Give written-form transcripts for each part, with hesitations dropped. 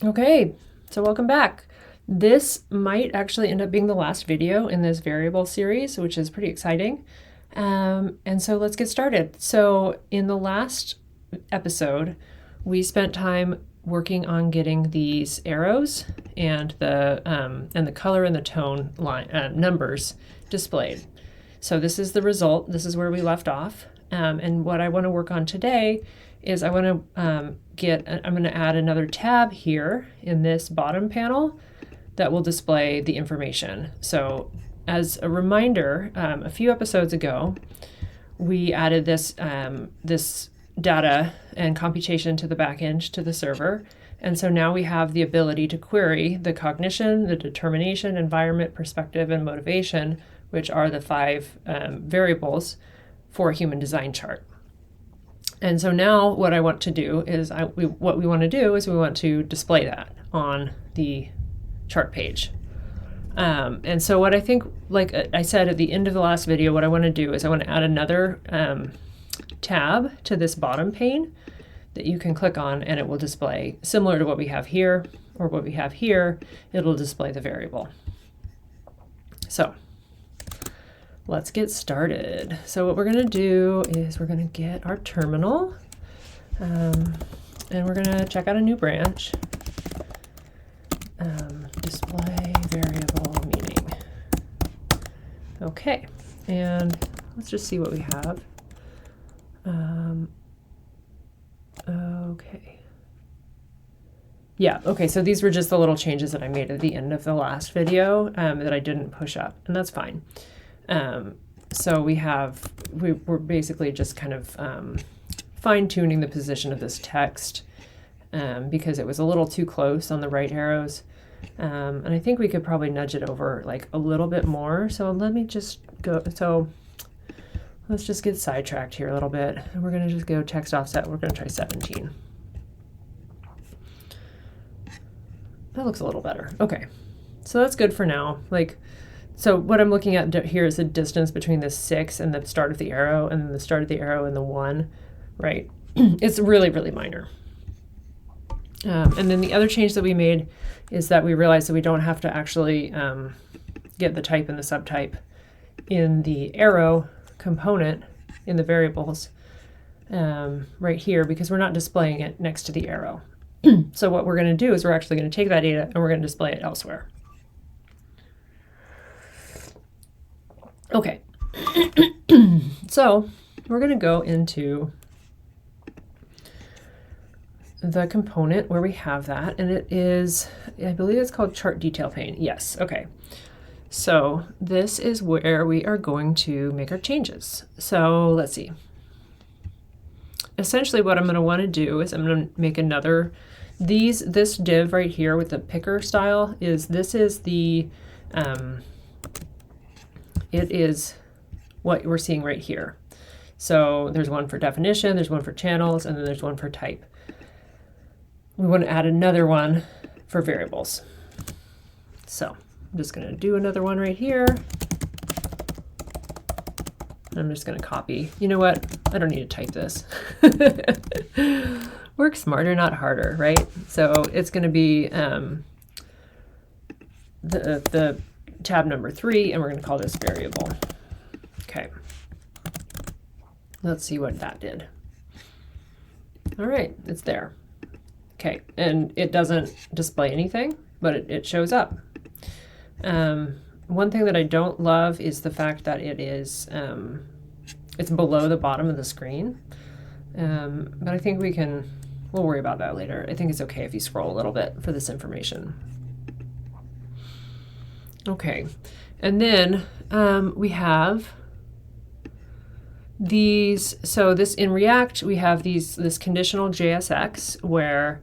Okay, so welcome back. This might actually end up being the last video in this variable series, which is pretty exciting. And so let's get started. So in the last episode, we spent time working on getting these arrows and the color and the tone line numbers displayed. So this is the result. This is where we left off. And what I want to work on today is I want to I'm going to add another tab here in this bottom panel that will display the information. So as a reminder, a few episodes ago, we added this data and computation to the backend to the server. And so now we have the ability to query the cognition, the determination, environment, perspective, and motivation, which are the 5 variables for a human design chart. And so now what I want to do is we want to display that on the chart page. And so what I think, like I said at the end of the last video, what I want to do is I want to add another tab to this bottom pane that you can click on, and it will display, similar to what we have here or what we have here, it'll display the variable. So let's get started. So what we're going to do is we're going to get our terminal, and we're going to check out a new branch. Display variable meaning. Okay, and let's just see what we have. Okay. Yeah, okay, so these were just the little changes that I made at the end of the last video that I didn't push up, and that's fine. So we're basically just kind of fine-tuning the position of this text because it was a little too close on the right arrows. And I think we could probably nudge it over like a little bit more. So let me just go. So let's just get sidetracked here a little bit. And we're going to just go text offset. We're going to try 17. That looks a little better. Okay. So that's good for now. So what I'm looking at here is the distance between the 6 and the start of the arrow, and then the start of the arrow and the 1, right? It's really, really minor. And then the other change that we made is that we realized that we don't have to actually get the type and the subtype in the arrow component in the variables right here, because we're not displaying it next to the arrow. So what we're going to do is we're actually going to take that data and we're going to display it elsewhere. Okay, so we're going to go into the component where we have that, and it is, I believe it's called chart detail pane. Yes, okay. So this is where we are going to make our changes. So let's see. Essentially what I'm going to want to do is I'm going to make another, this div right here with the picker style this is the, it is what we're seeing right here. So there's one for definition, there's one for channels, and then there's one for type. We want to add another one for variables. So I'm just going to do another one right here. I'm just going to copy. You know what? I don't need to type this. Work smarter, not harder, right? So it's going to be the tab number 3, and we're going to call this variable. Okay. Let's see what that did. All right, it's there. Okay, and it doesn't display anything, but it shows up. One thing that I don't love is the fact that it is, it's below the bottom of the screen. But I think we'll worry about that later. I think it's okay if you scroll a little bit for this information. Okay, and then we have these. So this in React, we have this conditional JSX where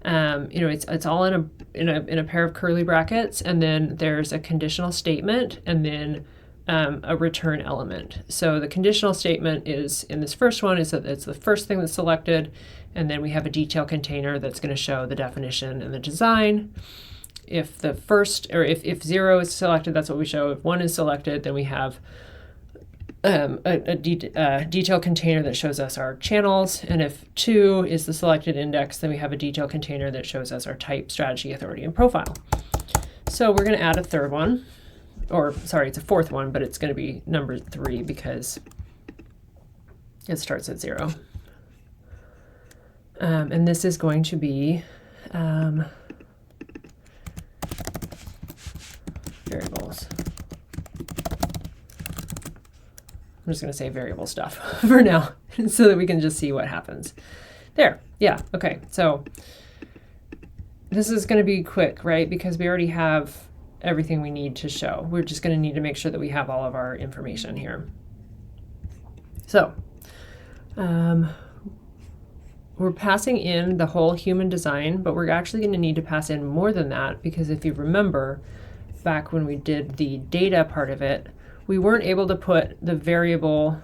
it's all in a pair of curly brackets, and then there's a conditional statement, and then a return element. So the conditional statement is in this first one is that it's the first thing that's selected, and then we have a detail container that's going to show the definition and the design. If the first, or if 0 is selected, that's what we show. If 1 is selected, then we have detail container that shows us our channels. And if 2 is the selected index, then we have a detail container that shows us our type, strategy, authority, and profile. So we're going to add a third one, or sorry, it's a fourth one, but it's going to be number 3 because it starts at 0. And this is going to be variables. I'm just going to say variable stuff for now so that we can just see what happens. There. Yeah. Okay. So this is going to be quick, right? Because we already have everything we need to show. We're just going to need to make sure that we have all of our information here. So we're passing in the whole human design, but we're actually going to need to pass in more than that, because if you remember back when we did the data part of it, we weren't able to put the variable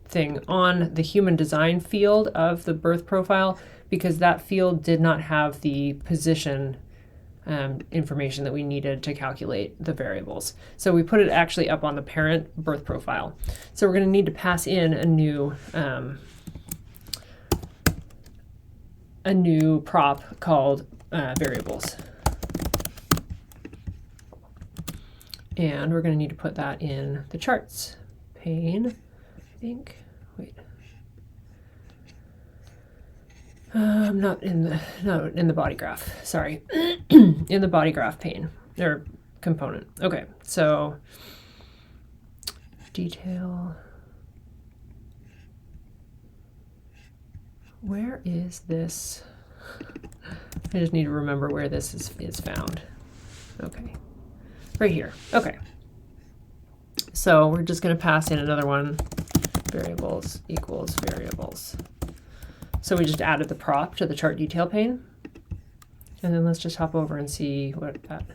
thing on the human design field of the birth profile because that field did not have the position information that we needed to calculate the variables. So we put it actually up on the parent birth profile. So we're going to need to pass in a new prop called variables. And we're going to need to put that in the charts pane, I think. Wait. Not in the body graph. Sorry. In the body graph pane or component. Okay. So detail. Where is this? I just need to remember where this is found. Okay. Right here. Okay. So we're just going to pass in another one, variables equals variables. So we just added the prop to the chart detail pane. And then let's just hop over and see what that,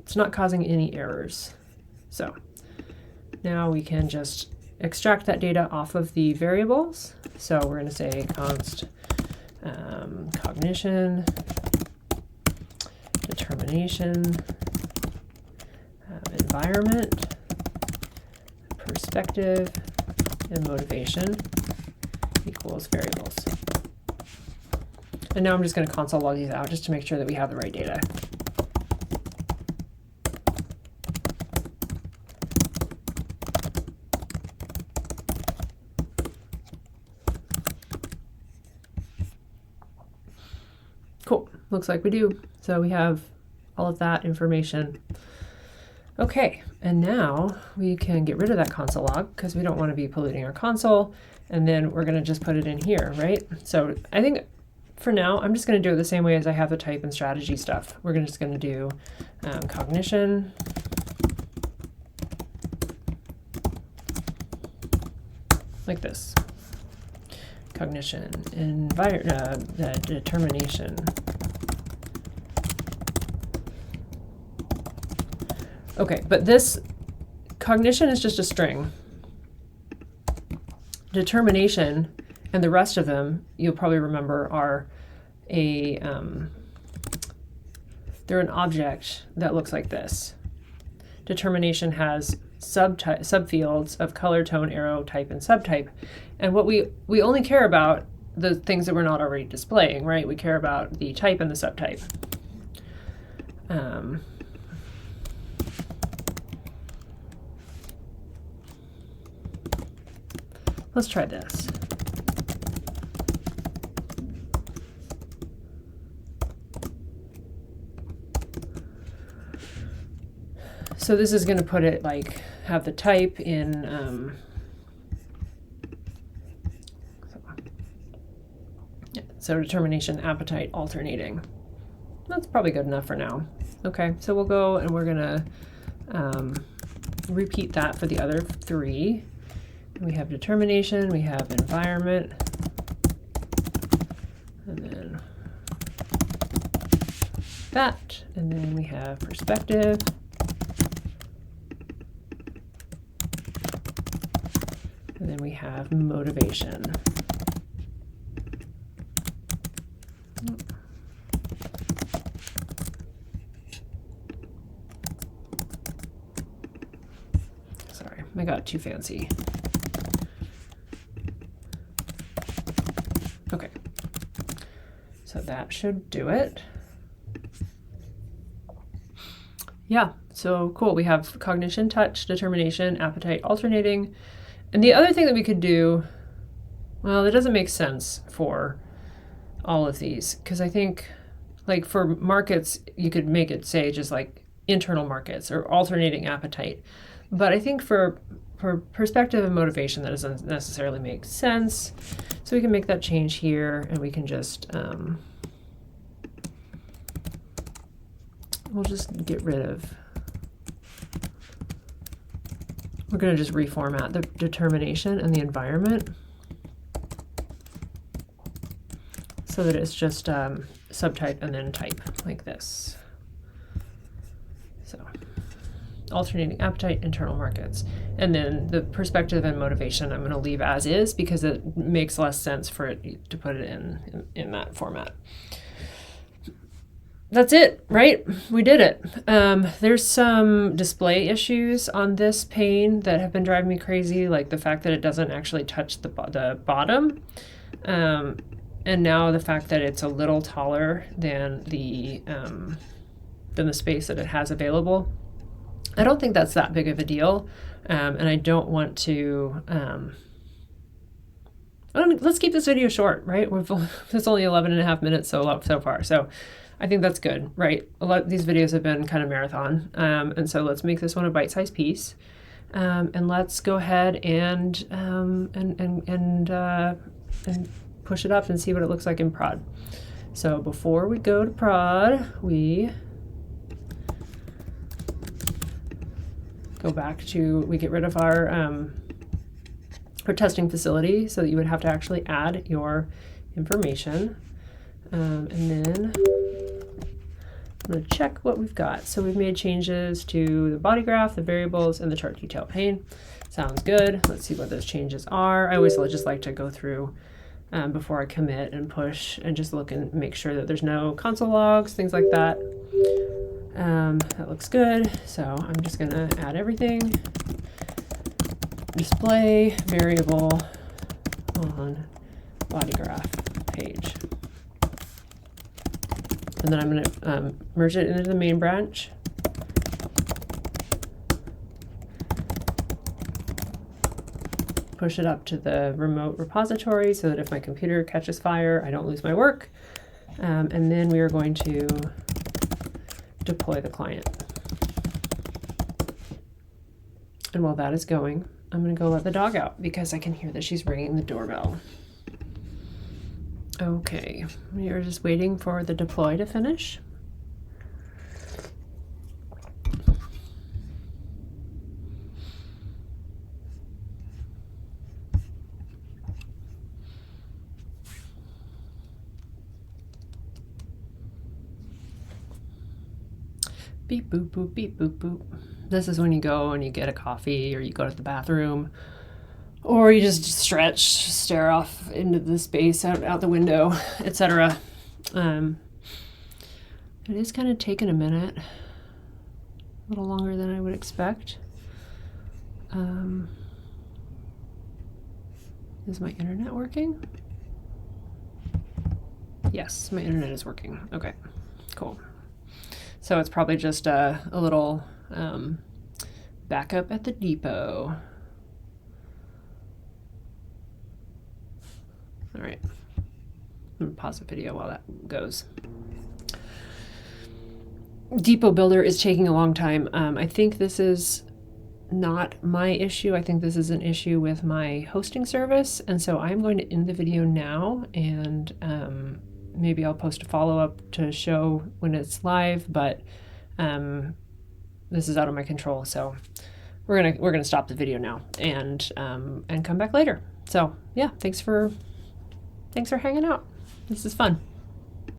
it's not causing any errors. So now we can just extract that data off of the variables. So we're going to say const cognition, determination, environment, perspective, and motivation equals variables. And now I'm just going to console log these out just to make sure that we have the right data. Cool. Looks like we do. So we have all of that information. Okay, and now we can get rid of that console log because we don't want to be polluting our console. And then we're going to just put it in here, right? So I think for now, I'm just going to do it the same way as I have the type and strategy stuff. We're just going to do cognition, like this. Cognition, determination. Okay, but this cognition is just a string. Determination and the rest of them, you'll probably remember, are they're an object that looks like this. Determination has subfields of color, tone, arrow, type, and subtype. And what we only care about the things that we're not already displaying, right? We care about the type and the subtype. Let's try this. So this is going to put it like, have the type in, so determination, appetite, alternating. That's probably good enough for now. Okay, so we'll go and we're going to repeat that for the other 3. We have determination, we have environment, and then that, and then we have perspective, and then we have motivation. I got too fancy. Okay, so that should do it. Yeah, so cool. We have cognition, touch, determination, appetite, alternating. And the other thing that we could do, well, it doesn't make sense for all of these, because I think like for markets, you could make it say just like internal markets or alternating appetite. But I think for perspective and motivation, that doesn't necessarily make sense. So we can make that change here, and we can just, we'll just get rid of, we're going to just reformat the determination and the environment so that it's just subtype and then type like this. So alternating appetite, internal markets. And then the perspective and motivation I'm going to leave as is, because it makes less sense for it to put it in that format. That's it, right? We did it. There's some display issues on this pane that have been driving me crazy, like the fact that it doesn't actually touch the bottom. And now the fact that it's a little taller than the space that it has available. I don't think that's that big of a deal. And I don't want to, let's keep this video short, right? It's only 11 and a half minutes so far. So I think that's good, right? A lot of these videos have been kind of marathon. And so let's make this one a bite-sized piece. And let's go ahead and push it up and see what it looks like in prod. So before we go to prod, we go back to, we get rid of our testing facility, so that you would have to actually add your information. And then I'm going to check what we've got. So we've made changes to the body graph, the variables, and the chart detail pane. Sounds good. Let's see what those changes are. I always just like to go through before I commit and push and just look and make sure that there's no console logs, things like that. That looks good. So I'm just going to add everything. Display variable on body graph page. And then I'm going to merge it into the main branch. Push it up to the remote repository so that if my computer catches fire, I don't lose my work. And then we are going to deploy the client. And while that is going, I'm going to go let the dog out because I can hear that she's ringing the doorbell. Okay, we are just waiting for the deploy to finish. Beep, boop, boop, beep, boop, boop. This is when you go and you get a coffee, or you go to the bathroom, or you just stretch, stare off into the space out the window, etc. It is kind of taking a minute, a little longer than I would expect. Is my internet working? Yes, my internet is working. Okay, cool. So it's probably just a little backup at the depot. All right, I'm gonna pause the video while that goes. Depot Builder is taking a long time. I think this is not my issue. I think this is an issue with my hosting service. And so I'm going to end the video now, and maybe I'll post a follow-up to show when it's live, but this is out of my control. So we're gonna stop the video now and come back later. So yeah, thanks for hanging out. This is fun.